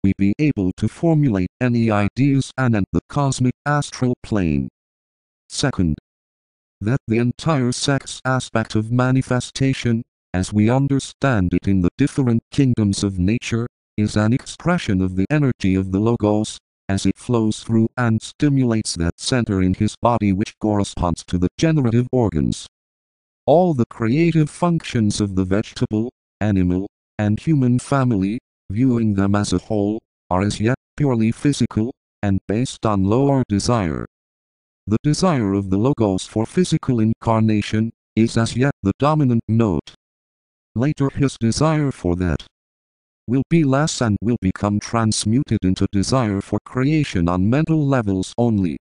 we be able to formulate any ideas anent the cosmic astral plane. Second, that the entire sex aspect of manifestation, as we understand it in the different kingdoms of nature, is an expression of the energy of the Logos, as it flows through and stimulates that center in his body which corresponds to the generative organs. All the creative functions of the vegetable, animal, and human family, viewing them as a whole, are as yet purely physical, and based on lower desire. The desire of the Logos for physical incarnation is as yet the dominant note. Later his desire for that will be less and will become transmuted into desire for creation on mental levels only.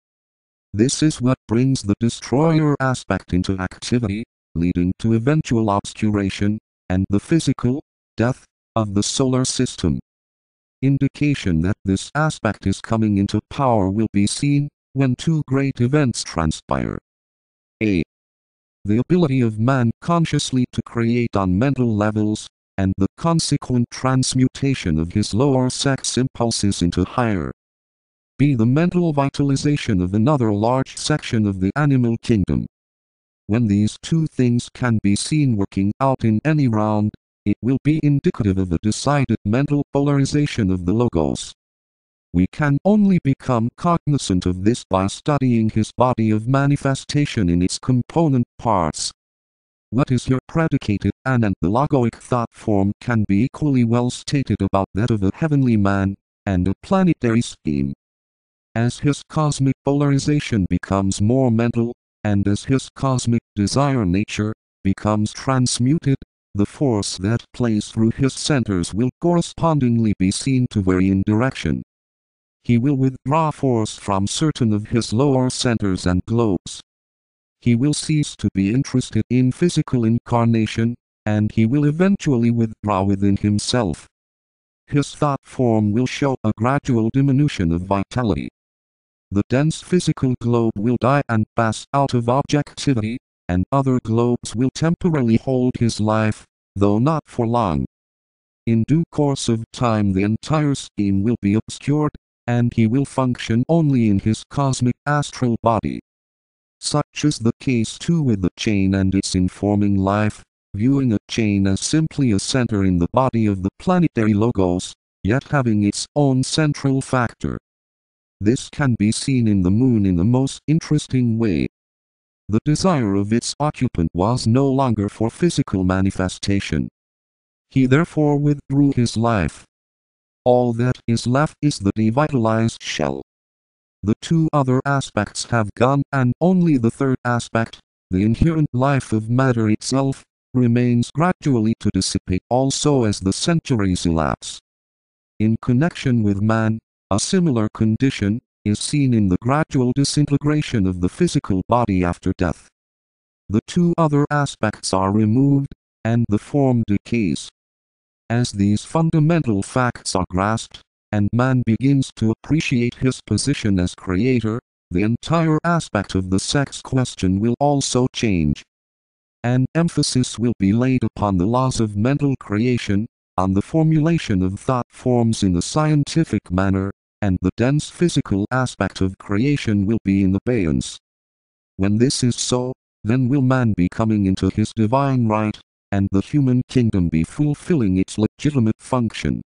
This is what brings the destroyer aspect into activity, leading to eventual obscuration, and the physical death of the solar system. Indication that this aspect is coming into power will be seen when two great events transpire. A. The ability of man consciously to create on mental levels, and the consequent transmutation of his lower sex impulses into higher. B. The mental vitalization of another large section of the animal kingdom. When these two things can be seen working out in any round, it will be indicative of a decided mental polarization of the Logos. We can only become cognizant of this by studying his body of manifestation in its component parts. What is here predicated anent the logoic thought form can be equally well stated about that of a heavenly man, and a planetary scheme. As his cosmic polarization becomes more mental, and as his cosmic desire nature becomes transmuted, the force that plays through his centers will correspondingly be seen to vary in direction. He will withdraw force from certain of his lower centers and globes. He will cease to be interested in physical incarnation, and he will eventually withdraw within himself. His thought form will show a gradual diminution of vitality. The dense physical globe will die and pass out of objectivity, and other globes will temporarily hold his life, though not for long. In due course of time the entire scheme will be obscured, and he will function only in his cosmic astral body. Such is the case too with the chain and its informing life, viewing a chain as simply a center in the body of the planetary Logos, yet having its own central factor. This can be seen in the moon in the most interesting way. The desire of its occupant was no longer for physical manifestation. He therefore withdrew his life. All that is left is the devitalized shell. The two other aspects have gone, and only the third aspect, the inherent life of matter itself, remains gradually to dissipate also as the centuries elapse. In connection with man, a similar condition is seen in the gradual disintegration of the physical body after death. The two other aspects are removed, and the form decays. As these fundamental facts are grasped, and man begins to appreciate his position as creator, the entire aspect of the sex question will also change. An emphasis will be laid upon the laws of mental creation, on the formulation of thought forms in a scientific manner, and the dense physical aspect of creation will be in abeyance. When this is so, then will man be coming into his divine right, and the human kingdom be fulfilling its legitimate function.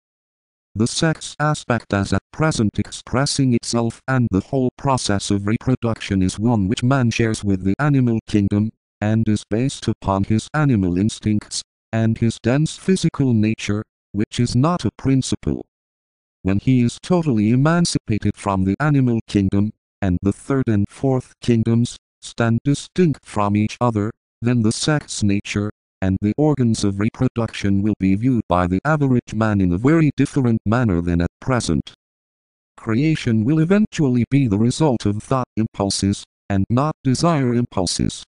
The sex aspect as at present expressing itself and the whole process of reproduction is one which man shares with the animal kingdom, and is based upon his animal instincts, and his dense physical nature, which is not a principle. When he is totally emancipated from the animal kingdom, and the third and fourth kingdoms stand distinct from each other, then the sex nature, and the organs of reproduction will be viewed by the average man in a very different manner than at present. Creation will eventually be the result of thought impulses, and not desire impulses.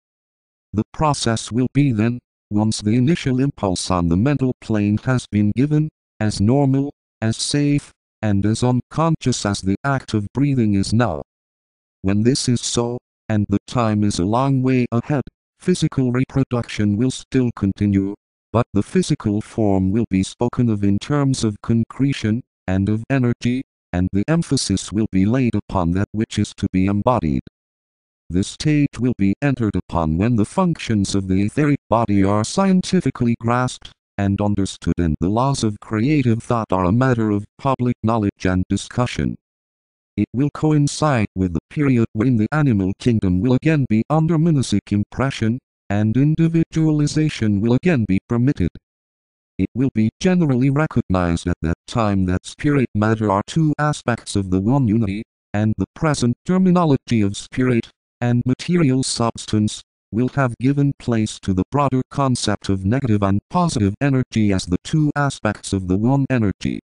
The process will be then, once the initial impulse on the mental plane has been given, as normal, as safe, and as unconscious as the act of breathing is now. When this is so, and the time is a long way ahead, physical reproduction will still continue, but the physical form will be spoken of in terms of concretion, and of energy, and the emphasis will be laid upon that which is to be embodied. This stage will be entered upon when the functions of the etheric body are scientifically grasped and understood, and the laws of creative thought are a matter of public knowledge and discussion. It will coincide with the period when the animal kingdom will again be under monastic impression, and individualization will again be permitted. It will be generally recognized at that time that spirit matter are two aspects of the one unity, and the present terminology of spirit and material substance will have given place to the broader concept of negative and positive energy as the two aspects of the one energy.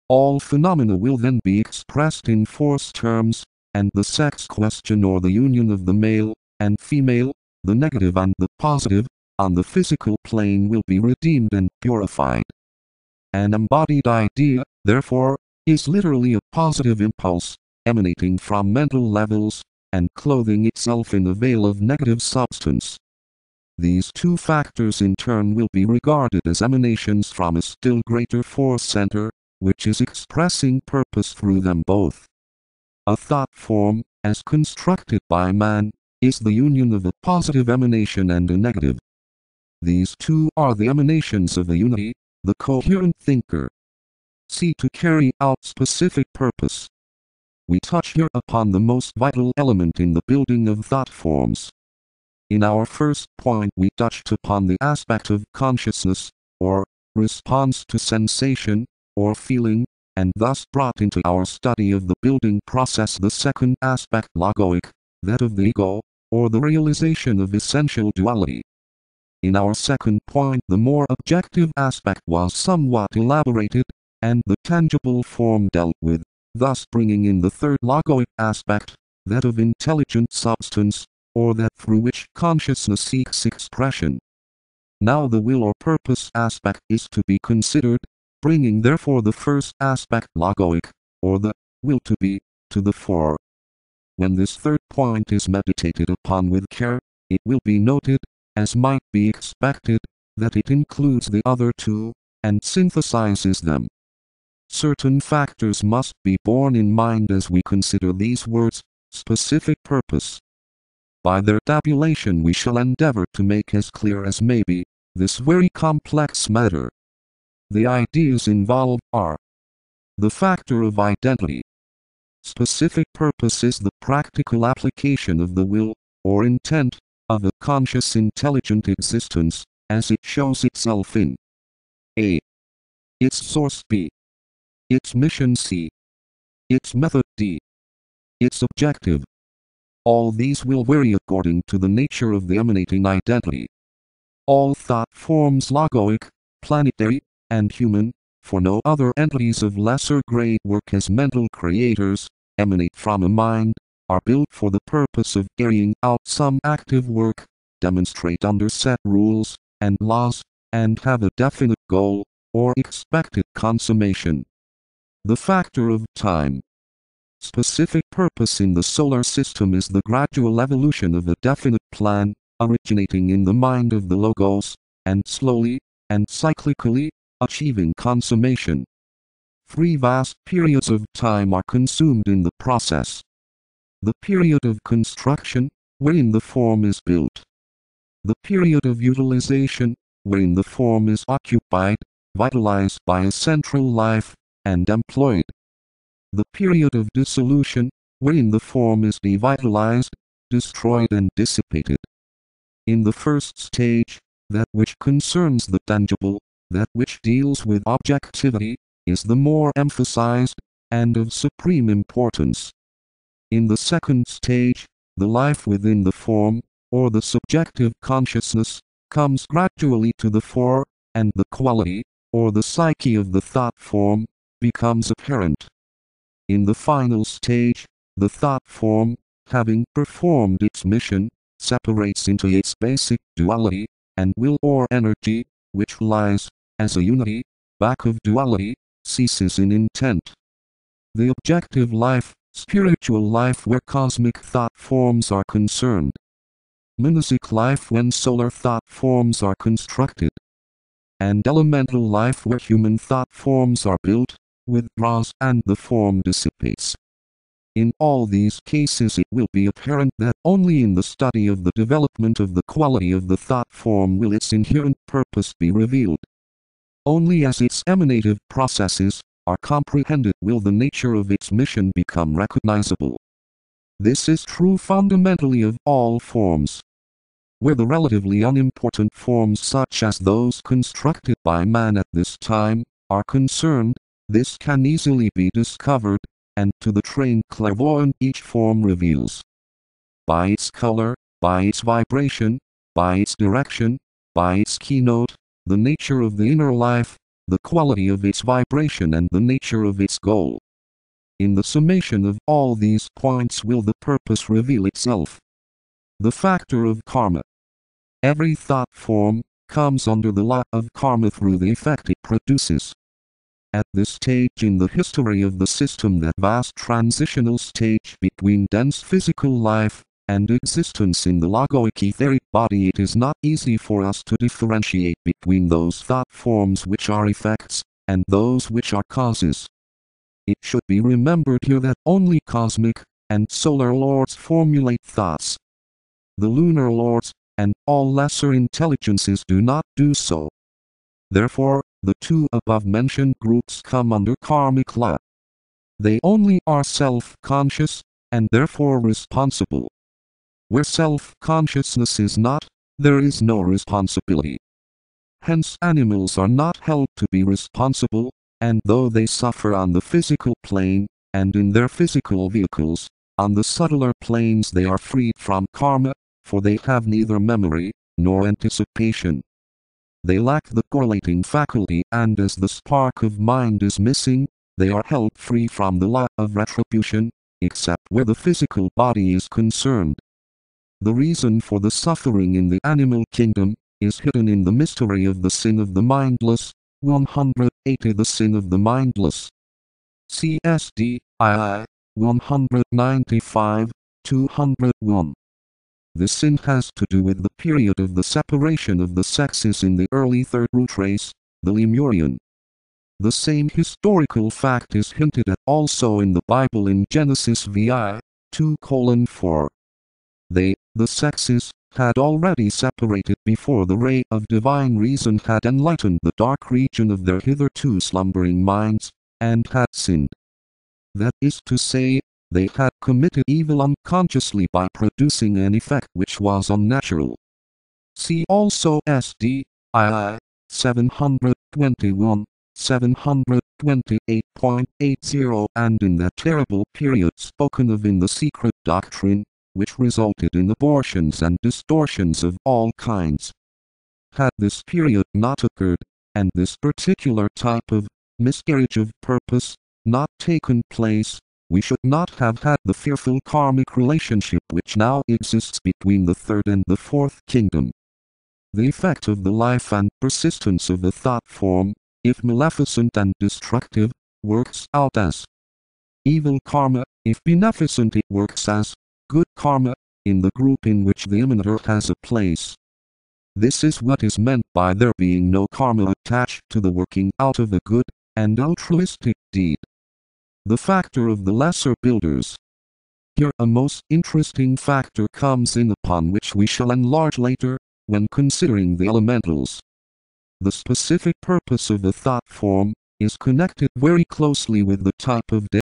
All phenomena will then be expressed in force terms, and the sex question or the union of the male and female, the negative and the positive, on the physical plane will be redeemed and purified. An embodied idea, therefore, is literally a positive impulse, emanating from mental levels, and clothing itself in a veil of negative substance. These two factors in turn will be regarded as emanations from a still greater force center, which is expressing purpose through them both. A thought form, as constructed by man, is the union of a positive emanation and a negative. These two are the emanations of a unity, the coherent thinker. See to carry out specific purpose. We touch here upon the most vital element in the building of thought forms. In our first point we touched upon the aspect of consciousness, or response to sensation, or feeling, and thus brought into our study of the building process the second aspect logoic, that of the ego, or the realization of essential duality. In our second point the more objective aspect was somewhat elaborated, and the tangible form dealt with, thus bringing in the third logoic aspect, that of intelligent substance, or that through which consciousness seeks expression. Now the will or purpose aspect is to be considered, bringing therefore the first aspect logoic, or the will to be, to the fore. When this third point is meditated upon with care, it will be noted, as might be expected, that it includes the other two, and synthesizes them. Certain factors must be borne in mind as we consider these words, specific purpose. By their tabulation we shall endeavor to make as clear as may be, this very complex matter. The ideas involved are the factor of identity. Specific purpose is the practical application of the will, or intent, of a conscious intelligent existence, as it shows itself in A. Its source B. Its mission C. Its method D. Its objective. All these will vary according to the nature of the emanating identity. All thought forms logoic, planetary, and human, for no other entities of lesser grade work as mental creators, emanate from a mind, are built for the purpose of carrying out some active work, demonstrate under set rules and laws, and have a definite goal, or expected consummation. The factor of time. Specific purpose in the solar system is the gradual evolution of a definite plan, originating in the mind of the Logos, and slowly, and cyclically, achieving consummation. 3 vast periods of time are consumed in the process. The period of construction, wherein the form is built. The period of utilization, wherein the form is occupied, vitalized by a central life, and employed. The period of dissolution, wherein the form is devitalized, destroyed and dissipated. In the first stage, that which concerns the tangible, that which deals with objectivity, is the more emphasized, and of supreme importance. In the second stage, the life within the form, or the subjective consciousness, comes gradually to the fore, and the quality, or the psyche of the thought form, becomes apparent. In the final stage, the thought form, having performed its mission, separates into its basic duality, and will or energy, which lies, as a unity, back of duality, ceases in intent. The objective life, spiritual life where cosmic thought forms are concerned. Monastic life when solar thought forms are constructed. And elemental life where human thought forms are built, withdraws and the form dissipates. In all these cases it will be apparent that only in the study of the development of the quality of the thought form will its inherent purpose be revealed. Only as its emanative processes are comprehended will the nature of its mission become recognizable. This is true fundamentally of all forms. Where the relatively unimportant forms such as those constructed by man at this time are concerned, this can easily be discovered, and to the trained clairvoyant each form reveals, by its color, by its vibration, by its direction, by its keynote, the nature of the inner life, the quality of its vibration and the nature of its goal. In the summation of all these points will the purpose reveal itself. The factor of karma. Every thought form comes under the law of karma through the effect it produces. At this stage in the history of the system, that vast transitional stage between dense physical life and existence in the logoic etheric body, it is not easy for us to differentiate between those thought forms which are effects and those which are causes. It should be remembered here that only cosmic and solar lords formulate thoughts. The lunar lords and all lesser intelligences do not do so. Therefore, the two above-mentioned groups come under karmic law. They only are self-conscious, and therefore responsible. Where self-consciousness is not, there is no responsibility. Hence animals are not held to be responsible, and though they suffer on the physical plane, and in their physical vehicles, on the subtler planes they are freed from karma, for they have neither memory, nor anticipation. They lack the correlating faculty, and as the spark of mind is missing, they are held free from the law of retribution, except where the physical body is concerned. The reason for the suffering in the animal kingdom is hidden in the mystery of the sin of the mindless. 180 The sin of the mindless. CSD II 195 201. This sin has to do with the period of the separation of the sexes in the early third root race, the Lemurian. The same historical fact is hinted at also in the Bible in Genesis vi. 2:4. They, the sexes, had already separated before the ray of divine reason had enlightened the dark region of their hitherto slumbering minds, and had sinned. That is to say, they had committed evil unconsciously by producing an effect which was unnatural. See also SD, II, 721, 728.80 and in that terrible period spoken of in the secret doctrine, which resulted in abortions and distortions of all kinds. Had this period not occurred, and this particular type of miscarriage of purpose not taken place, we should not have had the fearful karmic relationship which now exists between the third and the fourth kingdom. The effect of the life and persistence of the thought form, if maleficent and destructive, works out as evil karma; if beneficent it works as good karma, in the group in which the emanator has a place. This is what is meant by there being no karma attached to the working out of a good and altruistic deed. The factor of the lesser builders. Here a most interesting factor comes in upon which we shall enlarge later, when considering the elementals. The specific purpose of the thought form is connected very closely with the type of